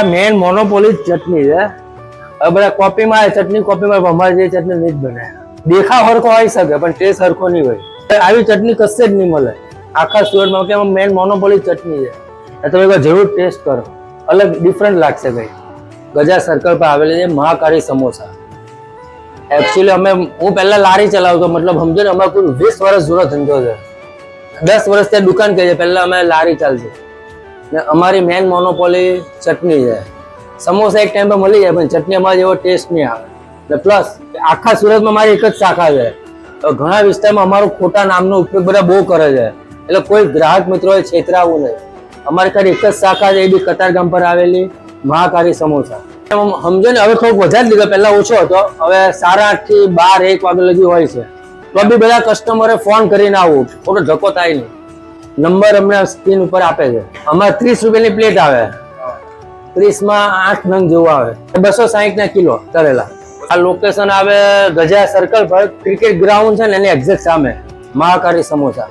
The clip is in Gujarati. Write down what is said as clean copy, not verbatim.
મેન મોનોપોલી ચટણી છે. હવે બધા કોપીમાં ચટણી કોપીમાં અમારે જે ચટણી નહીં જ બને. દેખાવ હરખો આવી શકે પણ ટેસ્ટ હરખો નહીં હોય. આવી ચટણી કશે જ નહીં મળે આખા સુરતમાં. કે મેન મોનોપોલી ચટણી છે, તમે એકવાર જરૂર ટેસ્ટ કરો, અલગ ડિફરન્ટ લાગશે ભાઈ. ગજા સર્કલ પર આવેલી છે મહાકાળી સમોસા. એકચ્યુઅલી હું પહેલા લારી ચલાવતો, મતલબ સમજો ને, અમારે કુલ 20 વર્ષ જૂનો ધંધો છે. 10 વર્ષ ત્યાં દુકાન કરી છે, પહેલા અમે લારી ચાલતી. ને અમારી મેન મોનોપોલી ચટણી છે. સમોસા એક ટાઈમ પર મળી જાય પણ ચટણી અમારે જેવો ટેસ્ટ નહીં આવે. ને પ્લસ આખા સુરતમાં મારી એક જ શાખા છે. ઘણા વિસ્તારમાં અમારો ખોટા નામનો ઉપયોગ બધા બહુ કરે છે, એટલે કોઈ ગ્રાહક મિત્રોએ છેતરાવું નહીં. અમારી ખાલી એક જ શાખા છે, એ બી કતારગામ પર આવેલી મહાકાળી સમોસા. સમજો ને, હવે થોડુંક વધારે લીધો, પહેલા ઓછો હતો, હવે 8:30 થી 12 1 વાગ્યા લગી હોય છે. તો બી બધા કસ્ટમરે ફોન કરીને આવું, થોડો ધક્કો થાય નહીં. નંબર અમને સ્ક્રીન ઉપર આપે છે. અમારે 30 રૂપિયાની પ્લેટ આવે, 30 માં 8 નંગ જેવું આવે, 260 ના કિલો તળેલા. આ લોકેશન આવે ગજા સર્કલ પર, ક્રિકેટ ગ્રાઉન્ડ છે ને એની એક્ઝેક્ટ સામે મહાકાળી સમોસા.